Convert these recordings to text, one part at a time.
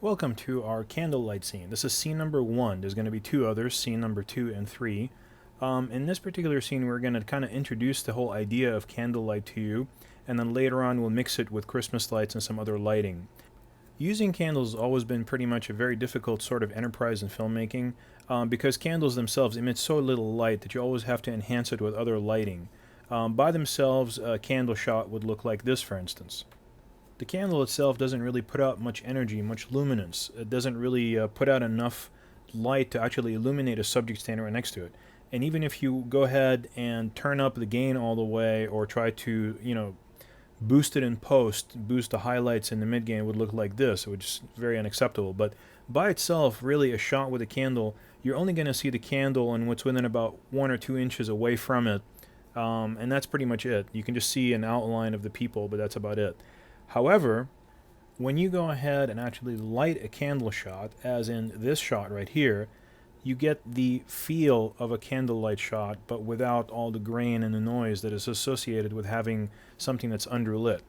Welcome to our candlelight scene. This is scene number 1. There's going to be 2 others, scene number 2 and 3. In this particular scene, we're going to kind of introduce the whole idea of candlelight to you, and then later on we'll mix it with Christmas lights and some other lighting. Using candles has always been pretty much a very difficult sort of enterprise in filmmaking, because candles themselves emit so little light that you always have to enhance it with other lighting. By themselves, a candle shot would look like this, for instance. The candle itself doesn't really put out much energy, much luminance. It doesn't really put out enough light to actually illuminate a subject standing right next to it. And even if you go ahead and turn up the gain all the way or try to, boost it in post, boost the highlights in the mid-gain, it would look like this, which is very unacceptable. But by itself, really a shot with a candle, you're only going to see the candle and what's within about 1 or 2 inches away from it. And that's pretty much it. You can just see an outline of the people, but that's about it. However, when you go ahead and actually light a candle shot, as in this shot right here, you get the feel of a candlelight shot, but without all the grain and the noise that is associated with having something that's underlit.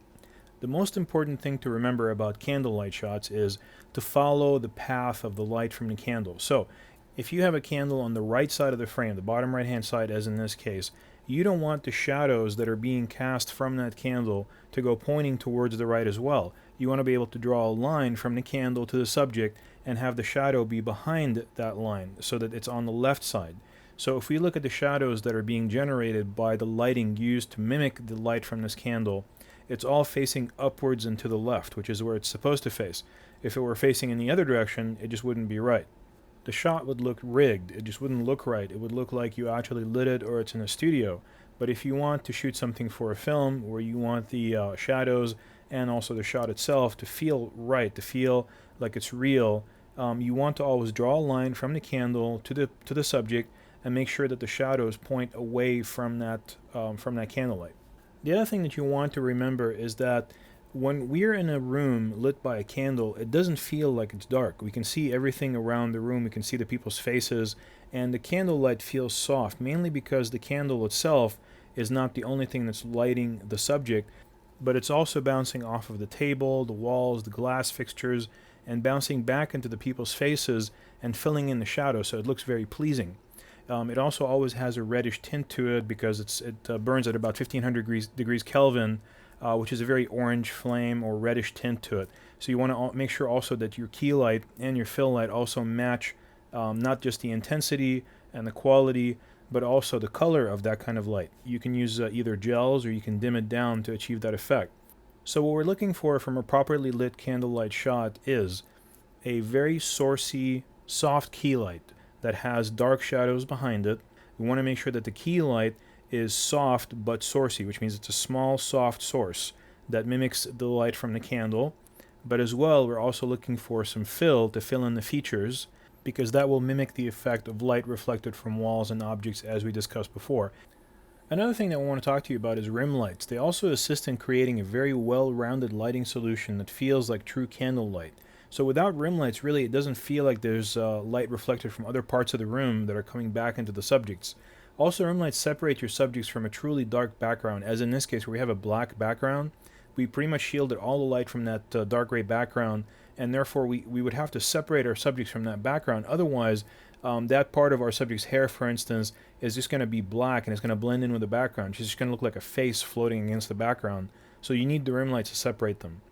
The most important thing to remember about candlelight shots is to follow the path of the light from the candle. So, if you have a candle on the right side of the frame, the bottom right hand side as in this case, you don't want the shadows that are being cast from that candle to go pointing towards the right as well. You want to be able to draw a line from the candle to the subject and have the shadow be behind that line so that it's on the left side. So if we look at the shadows that are being generated by the lighting used to mimic the light from this candle, it's all facing upwards and to the left, which is where it's supposed to face. If it were facing in the other direction, it just wouldn't be right. The shot would look rigged. It just wouldn't look right. It would look like you actually lit it or it's in a studio. But if you want to shoot something for a film where you want the shadows and also the shot itself to feel right, to feel like it's real, you want to always draw a line from the candle to the subject and make sure that the shadows point away from that candlelight. The other thing that you want to remember is that when we're in a room lit by a candle, it doesn't feel like it's dark. We can see everything around the room. We can see the people's faces. And the candlelight feels soft, mainly because the candle itself is not the only thing that's lighting the subject, but it's also bouncing off of the table, the walls, the glass fixtures, and bouncing back into the people's faces and filling in the shadow, so it looks very pleasing. It also always has a reddish tint to it because it burns at about 1500 degrees Kelvin, which is a very orange flame or reddish tint to it. So you want to make sure also that your key light and your fill light also match not just the intensity and the quality, but also the color of that kind of light. You can use either gels or you can dim it down to achieve that effect. So what we're looking for from a properly lit candlelight shot is a very sourcey, soft key light that has dark shadows behind it. We want to make sure that the key light is soft but sourcey, which means it's a small, soft source that mimics the light from the candle. But as well, we're also looking for some fill to fill in the features, because that will mimic the effect of light reflected from walls and objects as we discussed before. Another thing that I want to talk to you about is rim lights. They also assist in creating a very well-rounded lighting solution that feels like true candlelight. So without rim lights, really, it doesn't feel like there's light reflected from other parts of the room that are coming back into the subjects. Also, rim lights separate your subjects from a truly dark background, as in this case where we have a black background. We pretty much shielded all the light from that dark gray background, and therefore we would have to separate our subjects from that background. Otherwise, that part of our subject's hair, for instance, is just going to be black and it's going to blend in with the background. It's just going to look like a face floating against the background. So you need the rim lights to separate them.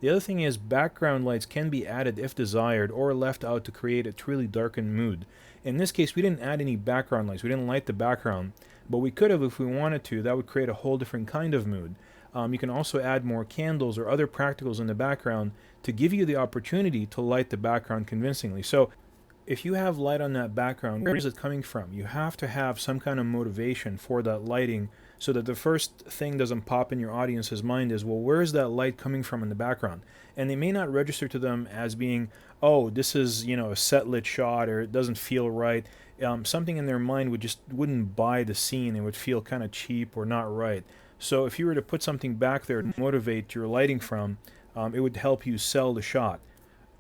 The other thing is background lights can be added if desired or left out to create a truly darkened mood. In this case, we didn't add any background lights. We didn't light the background, but we could have if we wanted to. That would create a whole different kind of mood. You can also add more candles or other practicals in the background to give you the opportunity to light the background convincingly. So if you have light on that background, where is it coming from? You have to have some kind of motivation for that lighting so that the first thing doesn't pop in your audience's mind is, well, where is that light coming from in the background? And they may not register to them as being, oh, this is, a set lit shot, or it doesn't feel right. Something in their mind wouldn't buy the scene. It would feel kind of cheap or not right. So if you were to put something back there to motivate your lighting from, it would help you sell the shot.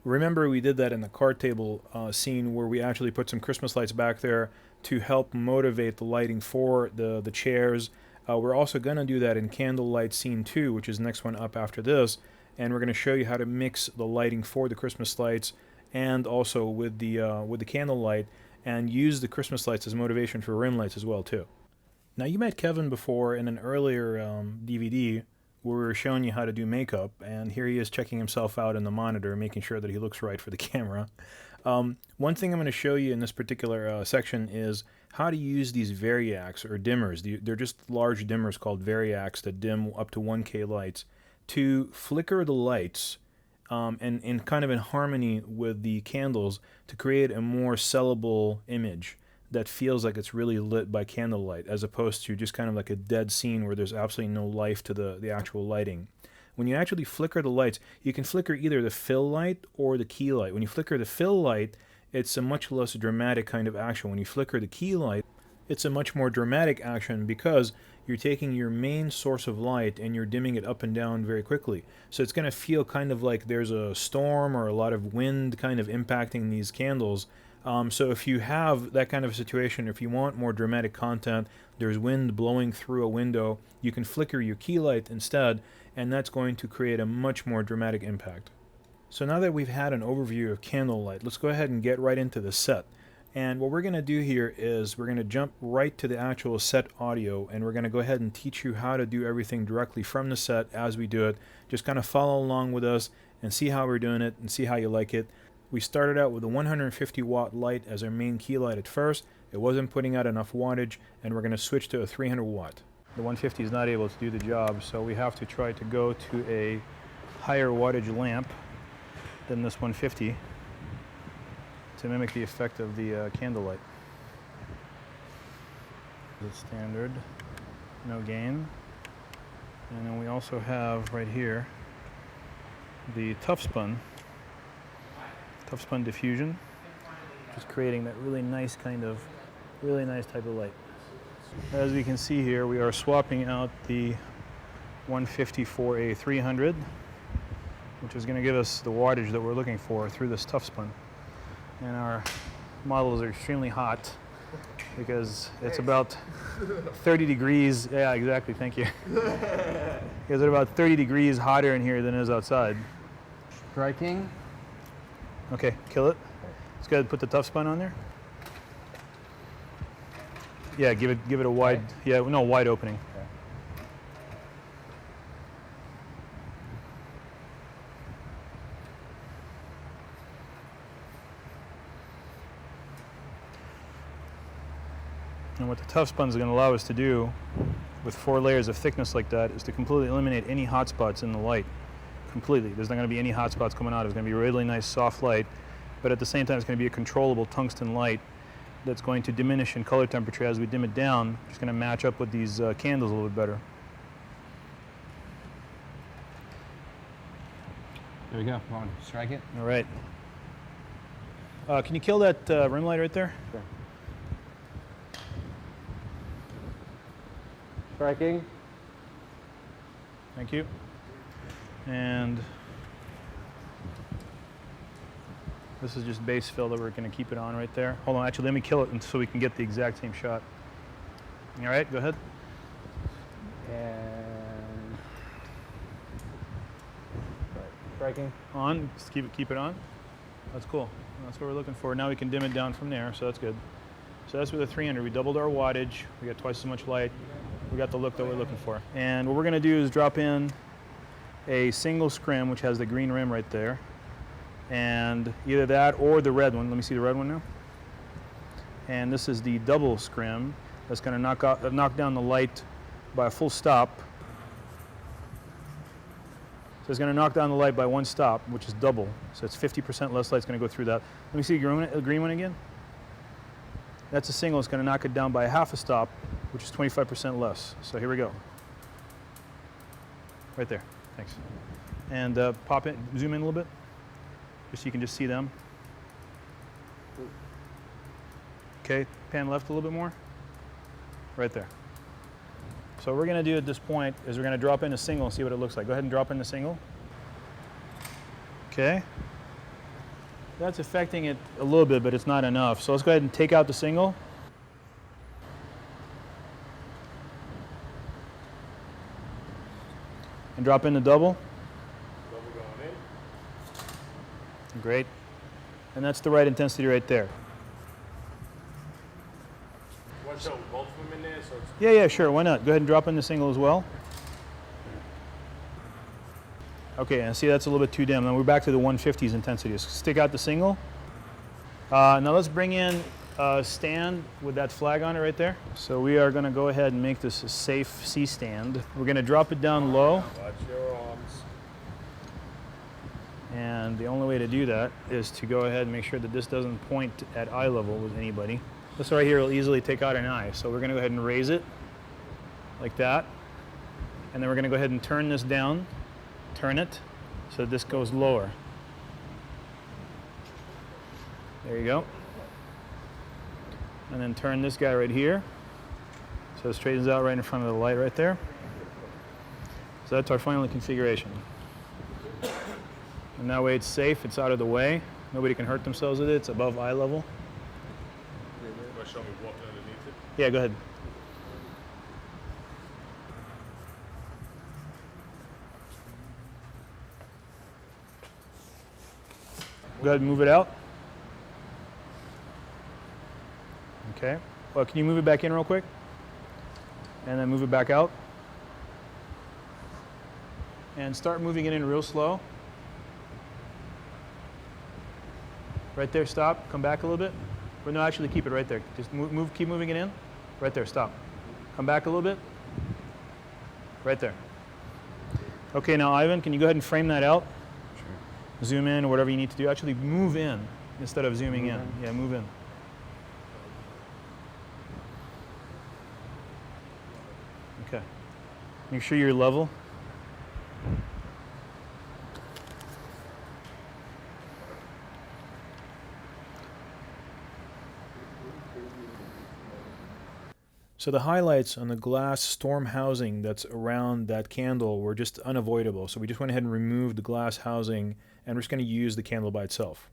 Remember, we did that in the card table scene where we actually put some Christmas lights back there to help motivate the lighting for the chairs. We're also going to do that in candlelight scene 2, which is the next one up after this. and we're going to show you how to mix the lighting for the Christmas lights and also with the candle light, and use the Christmas lights as motivation for rim lights as well too. Now, you met Kevin before in an earlier DVD where we were showing you how to do makeup, and here he is checking himself out in the monitor, making sure that he looks right for the camera. One thing I'm going to show you in this particular section is how to use these variacs or dimmers. They're just large dimmers called variacs that dim up to 1K lights to flicker the lights and in kind of in harmony with the candles to create a more sellable image that feels like it's really lit by candlelight, as opposed to just kind of like a dead scene where there's absolutely no life to the actual lighting. When you actually flicker the lights, you can flicker either the fill light or the key light. When you flicker the fill light, it's a much less dramatic kind of action. When you flicker the key light, it's a much more dramatic action because you're taking your main source of light and you're dimming it up and down very quickly. So it's going to feel kind of like there's a storm or a lot of wind kind of impacting these candles. So if you have that kind of a situation, if you want more dramatic content, there's wind blowing through a window, you can flicker your key light instead, and that's going to create a much more dramatic impact. So now that we've had an overview of candlelight, let's go ahead and get right into the set. And what we're going to do here is we're going to jump right to the actual set audio, and we're going to go ahead and teach you how to do everything directly from the set as we do it. Just kind of follow along with us and see how we're doing it and see how you like it. We started out with a 150 watt light as our main key light at first. It wasn't putting out enough wattage, and we're going to switch to a 300 watt. The 150 is not able to do the job, so we have to try to go to a higher wattage lamp than this 150 to mimic the effect of the candlelight. It's standard, no gain. And then we also have right here the tough spun diffusion, just creating that really nice type of light. As we can see here, we are swapping out the 150 for a 300, which is going to give us the wattage that we're looking for through this tough spun. And our models are extremely hot because it's about 30 degrees. Yeah, exactly. Thank you. It's about 30 degrees hotter in here than it is outside. Striking. Okay, kill it. Let's go ahead and put the tough spun on there. Yeah, give it a wide. Yeah, no, wide opening. Okay. And what the tough spun is going to allow us to do with 4 layers of thickness like that is to completely eliminate any hot spots in the light. Completely. There's not going to be any hot spots coming out. It's going to be a really nice soft light, but at the same time it's going to be a controllable tungsten light that's going to diminish in color temperature as we dim it down. It's going to match up with these candles a little bit better. There we go. Come on, strike it. All right. Can you kill that rim light right there? Sure. Striking. Thank you. And this is just base fill that we're going to keep it on right there. Hold on, actually, let me kill it so we can get the exact same shot. All right, go ahead. And striking. On, just keep it on. That's cool. That's what we're looking for. Now we can dim it down from there, so that's good. So that's with a 300. We doubled our wattage. We got twice as much light. We got the look that we're looking for. And what we're going to do is drop in a single scrim, which has the green rim right there, and either that or the red one. Let me see the red one now. And this is the double scrim that's going to knock down the light by a full stop. So it's going to knock down the light by 1 stop, which is double. So it's 50% less light's going to go through that. Let me see the green one again. That's a single. It's going to knock it down by half a stop, which is 25% less. So here we go. Right there. Thanks. And pop it, zoom in a little bit, just so you can just see them. Okay, pan left a little bit more. Right there. So what we're going to do at this point is we're going to drop in a single and see what it looks like. Go ahead and drop in the single. Okay. That's affecting it a little bit, but it's not enough. So let's go ahead and take out the single. And drop in the double. Great. And that's the right intensity right there. Want to show both of them in there? So it's Yeah, sure. Why not? Go ahead and drop in the single as well. Okay, and see that's a little bit too dim. Then we're back to the 150s intensity. Just stick out the single. Now let's bring in a stand with that flag on it right there. So we are going to go ahead and make this a safe C stand. We're going to drop it down low. watch your arms. And the only way to do that is to go ahead and make sure that this doesn't point at eye level with anybody. This right here will easily take out an eye. So we're going to go ahead and raise it like that. And then we're going to go ahead and turn this down, turn it, so this goes lower. There you go. And then turn this guy right here. So it straightens out right in front of the light right there. So that's our final configuration. And that way it's safe, it's out of the way. Nobody can hurt themselves with it, it's above eye level. Want to show me walking underneath it? Yeah, go ahead. Go ahead and move it out. Okay. Well, can you move it back in real quick? And then move it back out. And start moving it in real slow. Right there, stop. Come back a little bit. But no, actually keep it right there. Just move, keep moving it in. Right there, stop. Come back a little bit. Right there. Okay, now Ivan, can you go ahead and frame that out? Sure. Zoom in or whatever you need to do. Actually move in instead of zooming in. Yeah, move in. Okay. Make sure you're level. So the highlights on the glass storm housing that's around that candle were just unavoidable. So we just went ahead and removed the glass housing, and we're just going to use the candle by itself.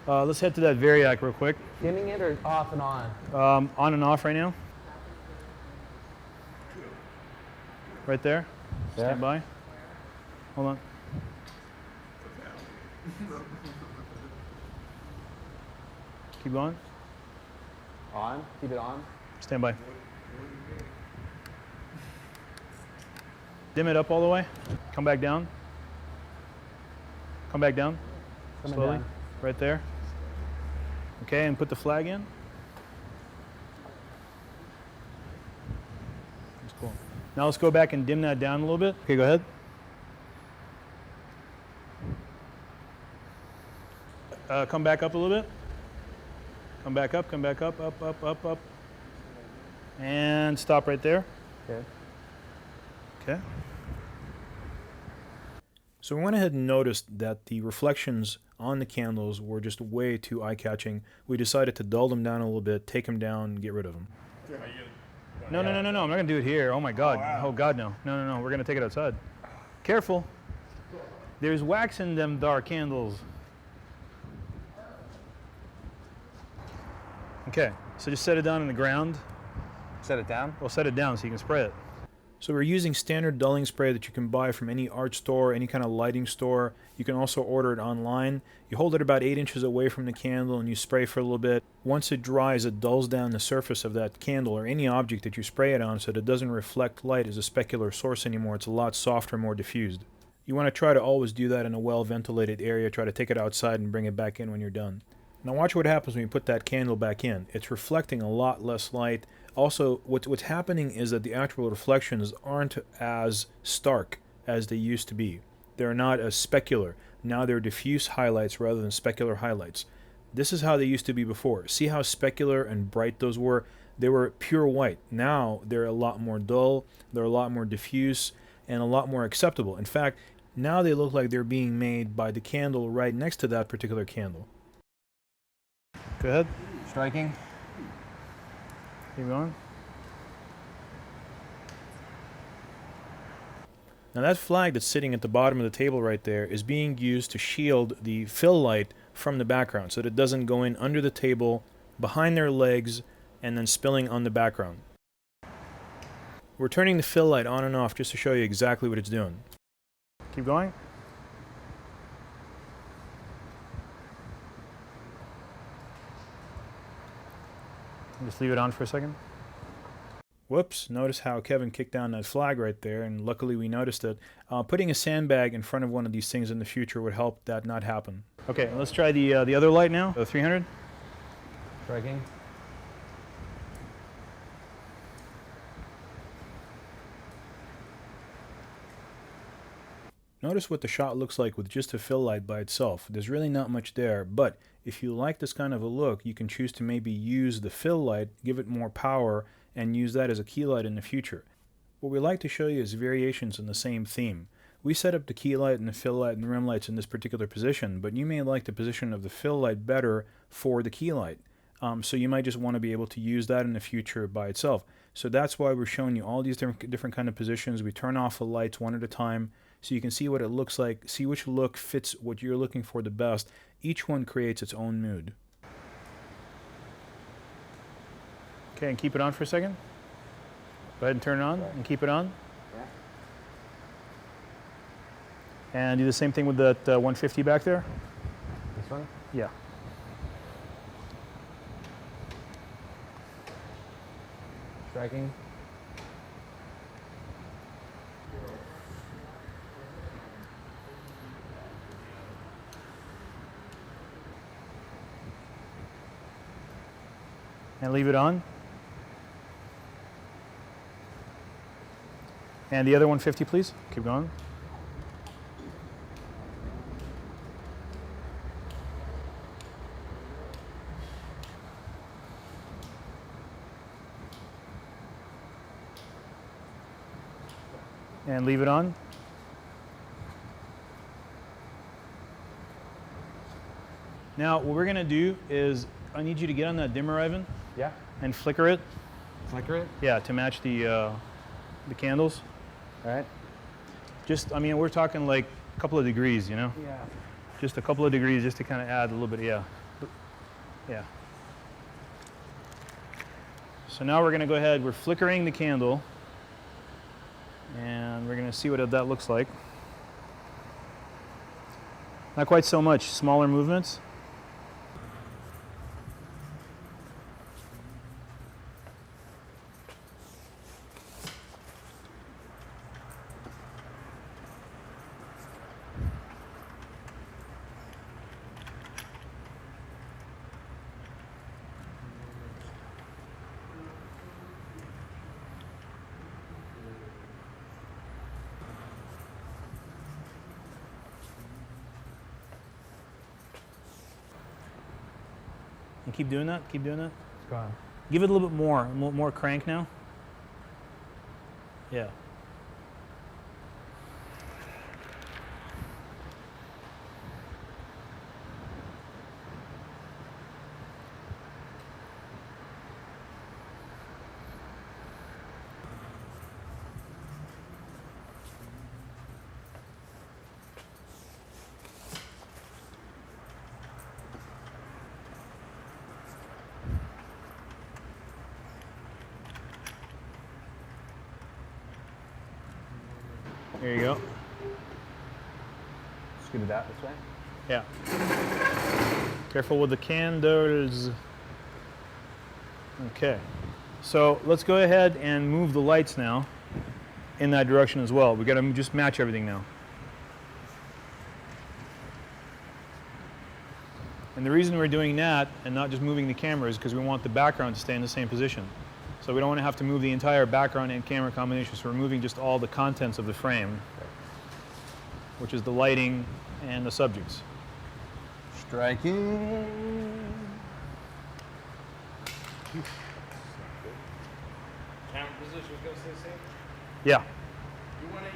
Let's head to that Variac real quick. Dimming it or off and on? On and off right now. Right there. There. Stand by. Hold on. Keep going. On? Keep it on? Stand by. Dim it up all the way. Come back down. Come back down. Coming Slowly. down. Right there. Okay, and put the flag in. That's cool. Now let's go back and dim that down a little bit. Okay, go ahead. Come back up a little bit. Come back up, up. And stop right there. Okay. Okay. So we went ahead and noticed that the reflections on the candles were just way too eye-catching. We decided to dull them down a little bit, take them down, and get rid of them. No, I'm not going to do it here. Oh my God. Oh God, no. No. We're going to take it outside. Careful. There's wax in them dark candles. Okay, so just set it down on the ground. Set it down? Well, set it down so you can spray it. So we're using standard dulling spray that you can buy from any art store, any kind of lighting store. You can also order it online. You hold it about 8 inches away from the candle and you spray for a little bit. Once it dries, it dulls down the surface of that candle or any object that you spray it on so that it doesn't reflect light as a specular source anymore. It's a lot softer, more diffused. You want to try to always do that in a well-ventilated area. Try to take it outside and bring it back in when you're done. Now watch what happens when you put that candle back in. It's reflecting a lot less light. Also, what's happening is that the actual reflections aren't as stark as they used to be. They're not as specular. Now they're diffuse highlights rather than specular highlights. This is how they used to be before. See how specular and bright those were? They were pure white. Now they're a lot more dull, they're a lot more diffuse, and a lot more acceptable. In fact, now they look like they're being made by the candle right next to that particular candle. Go ahead. Striking. Keep going. Now that flag that's sitting at the bottom of the table right there is being used to shield the fill light from the background so that it doesn't go in under the table, behind their legs, and then spilling on the background. We're turning the fill light on and off just to show you exactly what it's doing. Keep going. Just leave it on for a second. Whoops, notice how Kevin kicked down that flag right there, and luckily we noticed it. Putting a sandbag in front of one of these things in the future would help that not happen. Okay, let's try the other light now, the 300. Striking. Notice what the shot looks like with just a fill light by itself. There's really not much there, but if you like this kind of a look, you can choose to maybe use the fill light, give it more power, and use that as a key light in the future. What we like to show you is variations in the same theme. We set up the key light and the fill light and the rim lights in this particular position, but you may like the position of the fill light better for the key light. So you might just want to be able to use that in the future by itself. So that's why we're showing you all these different kind of positions. We turn off the lights one at a time so you can see what it looks like, see which look fits what you're looking for the best. Each one creates its own mood. Okay, and keep it on for a second. Go ahead and turn it on and keep it on. Yeah. And do the same thing with that 150 back there. This one? Yeah. Striking. And leave it on. And the other 150, please. Keep going. And leave it on. Now, what we're going to do is I need you to get on that dimmer, Ivan, Yeah. and flicker it. Flicker it. Yeah, to match the candles. All right. Just, I mean, we're talking like a couple of degrees, you know? Yeah. Just a couple of degrees just to kind of add a little bit, yeah. Yeah. So now we're going to go ahead, we're flickering the candle, and we're going to see what that looks like. Not quite so much, smaller movements. And keep doing that, keep doing that. It's gone. Give it a little bit more crank now. Yeah. There you go. Scoot it out this way. Yeah. Careful with the candles. Okay. So let's go ahead and move the lights now in that direction as well. We got to just match everything now. And the reason we're doing that and not just moving the camera is because we want the background to stay in the same position. So we don't want to have to move the entire background and camera combination, so we're moving just all the contents of the frame, which is the lighting and the subjects. Striking. Camera position was gonna stay the same. Yeah. You want a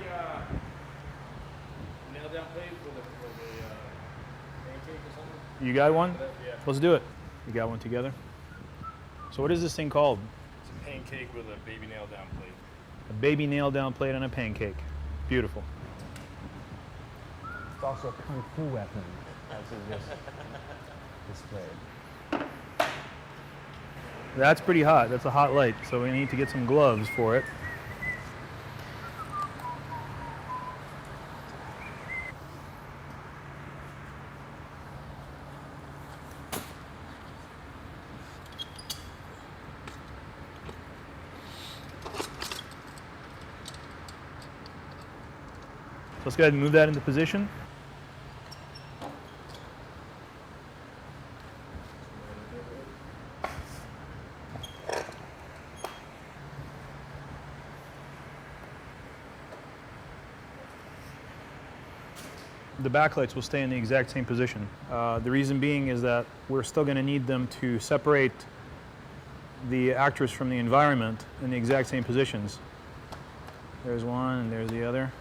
nail down plate for the pancake or something? You got one? Yeah. Let's do it. You got one together? So what is this thing called? It's a pancake with a baby nail down plate. A baby nail down plate on a pancake. Beautiful. It's also a kung fu weapon, as it just displayed. That's pretty hot. That's a hot light, so we need to get some gloves for it. let's go ahead and move that into position. The backlights will stay in the exact same position. The reason being is that we're still going to need them to separate the actors from the environment in the exact same positions. There's one and there's the other.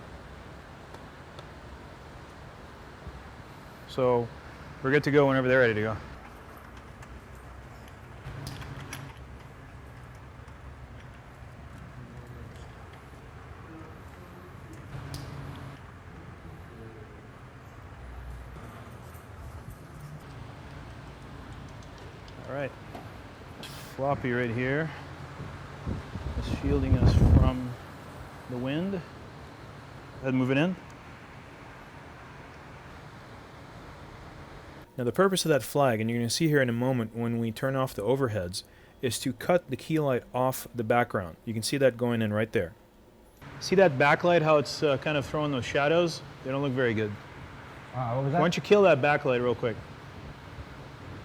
So we're good to go whenever they're ready to go. All right, floppy right here is shielding us from the wind. Go ahead and move it in. Now the purpose of that flag, and you're going to see here in a moment when we turn off the overheads, is to cut the key light off the background. You can see that going in right there. See that backlight, how it's kind of throwing those shadows? They don't look very good. What was that? Why don't you kill that backlight real quick?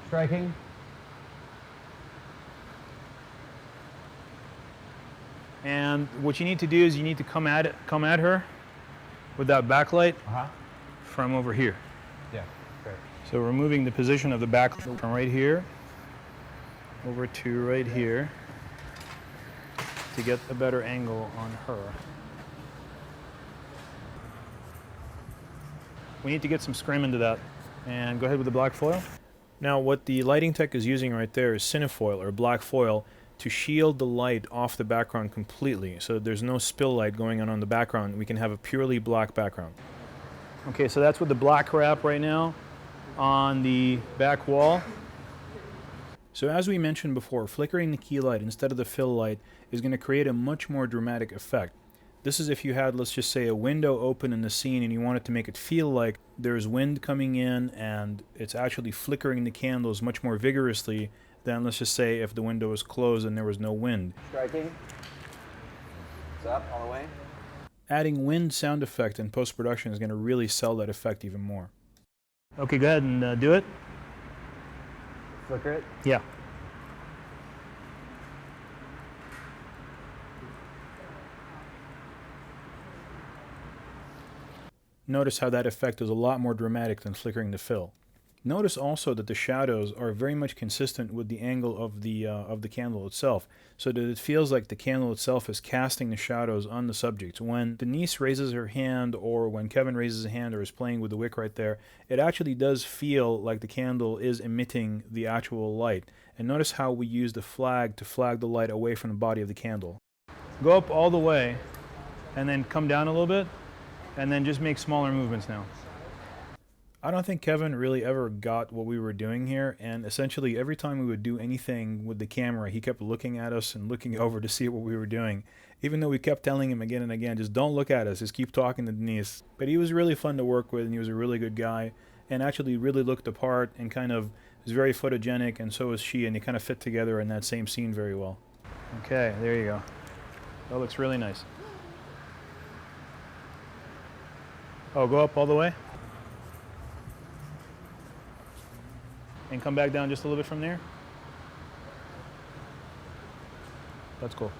Striking. And what you need to do is you need to come at her with that backlight from over here. Yeah, great. So we're moving the position of the backlight from right here over to right here to get a better angle on her. We need to get some scrim into that. And go ahead with the black foil. Now what the lighting tech is using right there is cinefoil or black foil to shield the light off the background completely, so that there's no spill light going on the background. We can have a purely black background. Okay, so that's with the black wrap right now on the back wall. So as we mentioned before, flickering the key light instead of the fill light is going to create a much more dramatic effect. This is if you had, let's just say, a window open in the scene and you wanted to make it feel like there's wind coming in and it's actually flickering the candles much more vigorously than, let's just say, if the window was closed and there was no wind. Striking. It's up all the way. Adding wind sound effect in post-production is going to really sell that effect even more. Okay, go ahead and do it. Flicker it. Yeah. Notice how that effect is a lot more dramatic than flickering the fill. Notice also that the shadows are very much consistent with the angle of the candle itself, so that it feels like the candle itself is casting the shadows on the subject. When Denise raises her hand, or when Kevin raises a hand or is playing with the wick right there, it actually does feel like the candle is emitting the actual light. And notice how we use the flag to flag the light away from the body of the candle. Go up all the way, and then come down a little bit, and then just make smaller movements now. I don't think Kevin really ever got what we were doing here, and essentially every time we would do anything with the camera, he kept looking at us and looking over to see what we were doing, even though we kept telling him again and again, just don't look at us, just keep talking to Denise. But he was really fun to work with, and he was a really good guy, and actually really looked the part and kind of was very photogenic, and so was she, and they kind of fit together in that same scene very well. Okay, there you go. That looks really nice. Oh, go up all the way? And come back down just a little bit from there. That's cool.